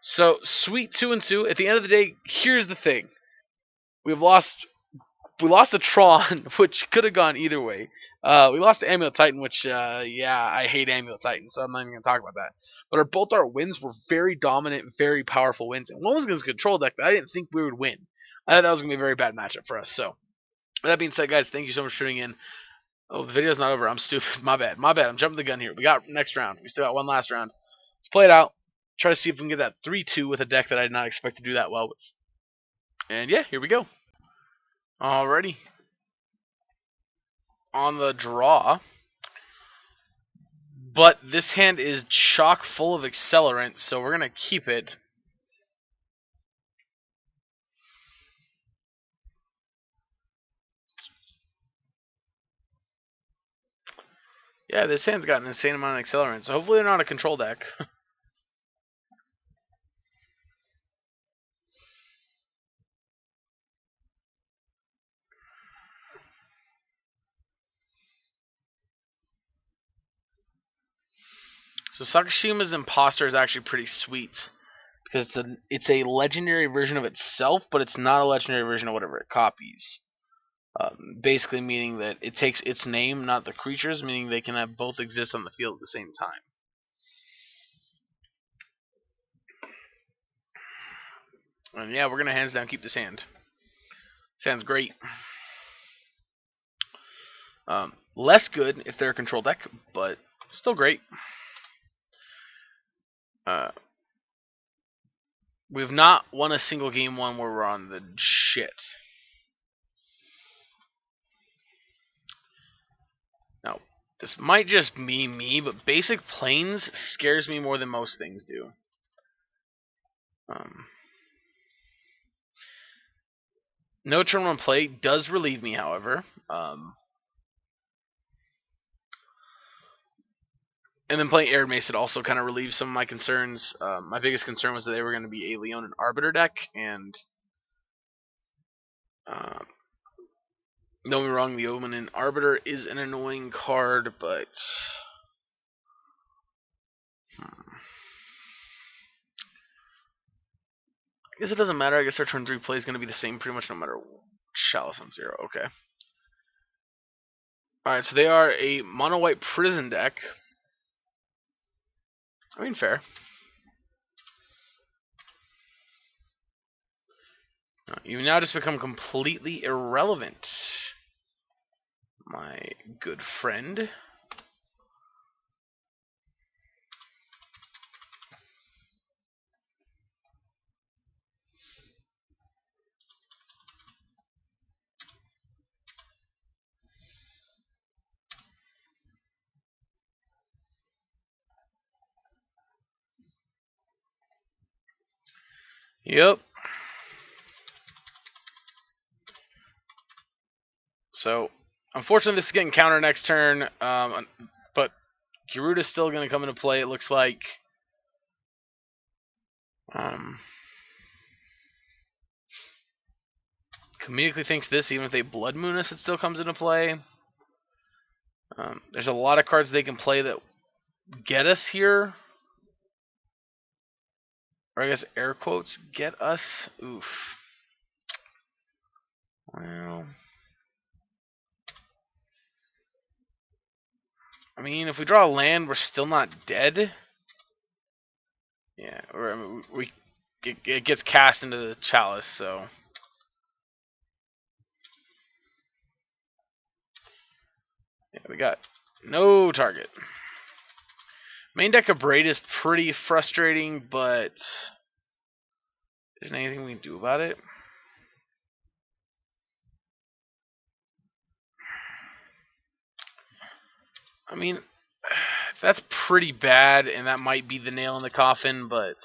So, sweet 2-2. At the end of the day, here's the thing. We lost a Tron, which could have gone either way. We lost to Amulet Titan, which, yeah, I hate Amulet Titan, so I'm not even going to talk about that. But both our wins were very dominant, very powerful wins. And one was against a control deck that I didn't think we would win. I thought that was going to be a very bad matchup for us. So, with that being said, guys, thank you so much for tuning in. Oh, the video's not over. I'm stupid. My bad. I'm jumping the gun here. We got next round. We still got one last round. Let's play it out. Try to see if we can get that 3-2 with a deck that I did not expect to do that well with. And yeah, here we go. Alrighty. On the draw. But this hand is chock full of accelerant, so we're going to keep it. Yeah, this hand's got an insane amount of accelerant, so hopefully they're not a control deck. So Sakashima's Imposter is actually pretty sweet, because it's a legendary version of itself, but it's not a legendary version of whatever it copies. Basically meaning that it takes its name, not the creatures, meaning they can have both exist on the field at the same time. And yeah, we're gonna hands down keep this hand. Sounds great. Less good if they're a control deck, but still great. We've not won a single game one where we're on the shit. Now, this might just be me, but basic planes scares me more than most things do. No turn one play does relieve me, however. And then playing Air Mace, it also kind of relieves some of my concerns. My biggest concern was that they were going to be a Leon and Arbiter deck, and don't get me wrong, the Omen and Arbiter is an annoying card, but I guess it doesn't matter. I guess our turn 3 play is going to be the same pretty much no matter Chalice on 0. Okay. Alright, so they are a mono-white prison deck. I mean, fair. You now just become completely irrelevant, my good friend. Yep. So, unfortunately, this is getting counter next turn, but Gyruda is still going to come into play, it looks like. Comedically thinks this, even if they Blood Moon us, it still comes into play. There's a lot of cards they can play that get us here. Or I guess air quotes, get us. Oof. Well, I mean, if we draw a land, we're still not dead. Yeah, or I mean, it gets cast into the Chalice, so. Yeah, we got no target. Main deck of Braid is pretty frustrating, but isn't anything we can do about it? I mean, that's pretty bad, and that might be the nail in the coffin, but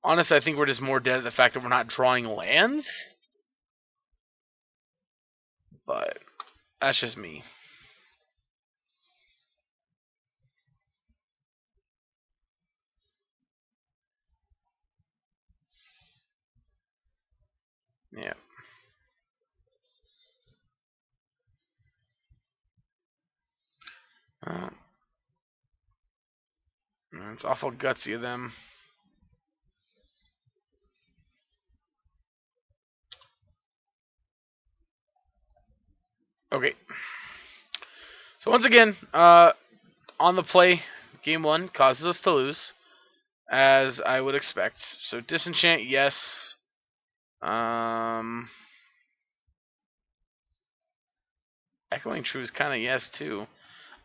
honestly, I think we're just more dead at the fact that we're not drawing lands. But that's just me. Yeah. It's awful gutsy of them. Okay. So once again, on the play, game 1 causes us to lose, as I would expect. So disenchant, yes. Echoing True is kind of yes too.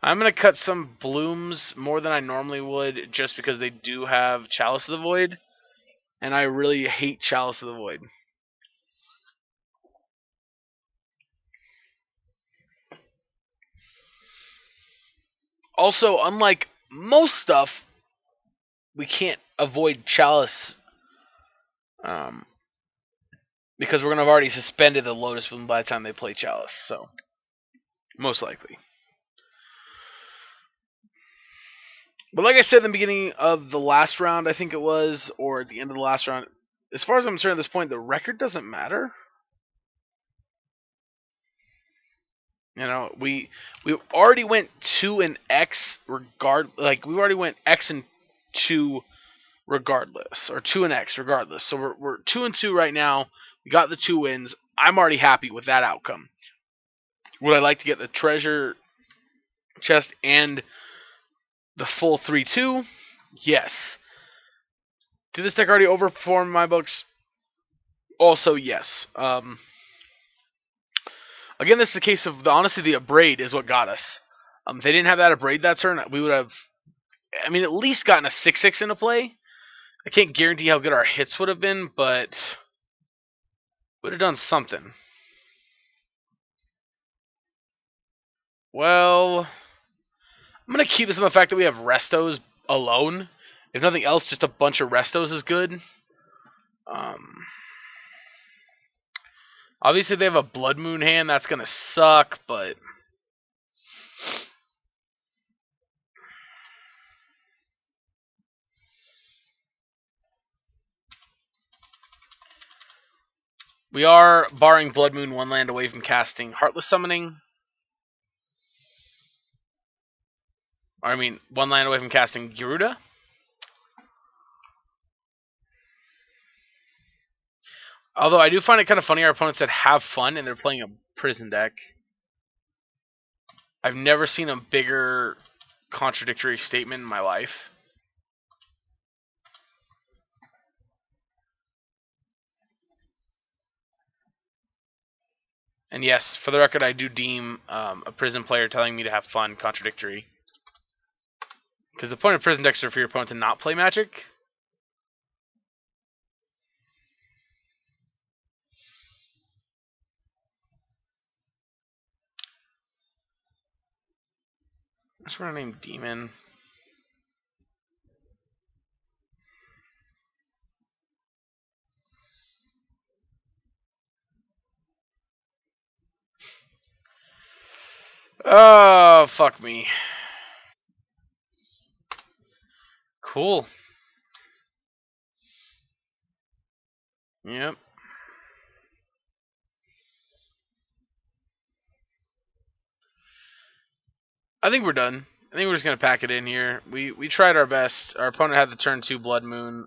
I'm gonna cut some blooms more than I normally would, just because they do have Chalice of the Void, and I really hate Chalice of the Void. Also, unlike most stuff, we can't avoid Chalice, because we're gonna have already suspended the Lotus Bloom by the time they play Chalice. So, most likely. But like I said in the beginning of the last round, I think it was, or at the end of the last round, as far as I'm concerned at this point, the record doesn't matter. You know, we already went 2 and X we already went X and 2 regardless, or 2-X regardless. So we're 2-2 right now. We got the 2 wins. I'm already happy with that outcome. Would I like to get the treasure chest and the full 3-2? Yes. Did this deck already overperform my books? Also, yes. Again, this is a case of honestly the abrade is what got us. If they didn't have that abrade that turn, we would have, I mean, at least gotten a 6-6 into play. I can't guarantee how good our hits would have been, but would have done something. Well, I'm gonna keep this in the fact that we have restos alone. If nothing else, just a bunch of restos is good. Obviously, they have a Blood Moon hand. That's gonna suck, but we are, barring Blood Moon, 1 land away from casting Heartless Summoning. Or, I mean, 1 land away from casting Gyruda. Although I do find it kind of funny our opponents said have fun and they're playing a prison deck. I've never seen a bigger contradictory statement in my life. And yes, for the record, I do deem a prison player telling me to have fun contradictory. Because the point of prison decks are for your opponent to not play Magic. Let's run a name Demon. Oh, fuck me. Cool. Yep. I think we're done. I think we're just gonna pack it in here. We tried our best. Our opponent had the turn 2 Blood Moon.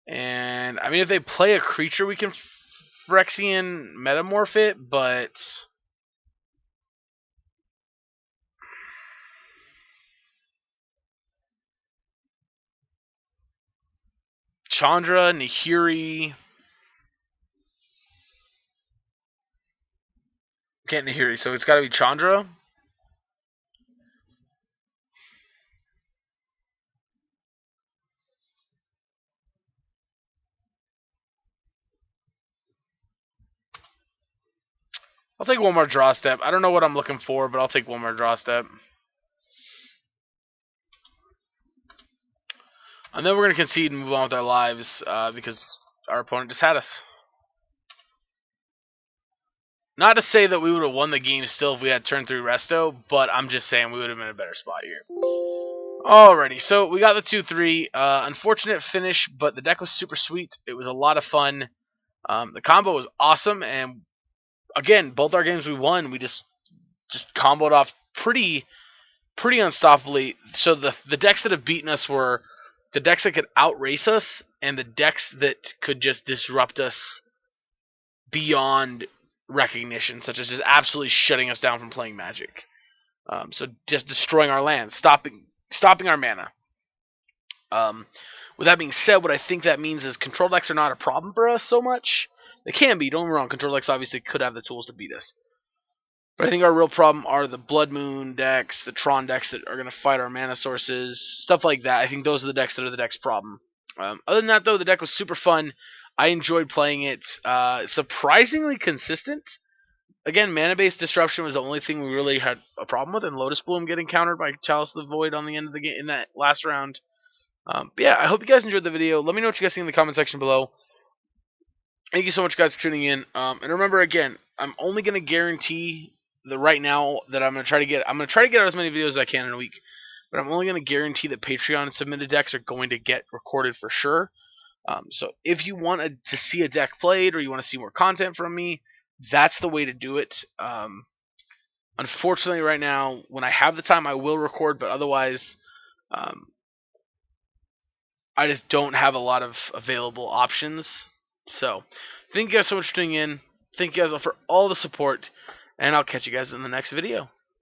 And I mean, if they play a creature, we can Phyrexian Metamorph it, but Chandra, Nahiri. Can't Nahiri, so it's got to be Chandra. I'll take one more draw step. I don't know what I'm looking for, but I'll take one more draw step. And then we're going to concede and move on with our lives because our opponent just had us. Not to say that we would have won the game still if we had turn 3 resto, but I'm just saying we would have been in a better spot here. Alrighty, so we got the 2-3. Unfortunate finish, but the deck was super sweet. It was a lot of fun. The combo was awesome, and again, both our games we won, we just comboed off pretty unstoppably. So the decks that have beaten us were the decks that could outrace us, and the decks that could just disrupt us beyond recognition, such as just absolutely shutting us down from playing Magic. So just destroying our lands, stopping our mana. With that being said, what I think that means is control decks are not a problem for us so much. They can be, don't get me wrong. Control decks obviously could have the tools to beat us. But I think our real problem are the Blood Moon decks, the Tron decks that are going to fight our mana sources, stuff like that. I think those are the decks that are the deck's problem. Other than that, though, the deck was super fun. I enjoyed playing it. Surprisingly consistent. Again, mana-based disruption was the only thing we really had a problem with, and Lotus Bloom getting countered by Chalice of the Void on the end of the game in that last round. But yeah, I hope you guys enjoyed the video. Let me know what you guys think in the comment section below. Thank you so much, guys, for tuning in. And remember, again, I'm only going to guarantee the right now that I'm going to try to get out as many videos as I can in a week. But I'm only going to guarantee that Patreon submitted decks are going to get recorded for sure. So if you want to see a deck played or you want to see more content from me, that's the way to do it. Unfortunately, right now, when I have the time, I will record. But otherwise, I just don't have a lot of available options. So, thank you guys so much for tuning in. Thank you guys all for all the support, and I'll catch you guys in the next video.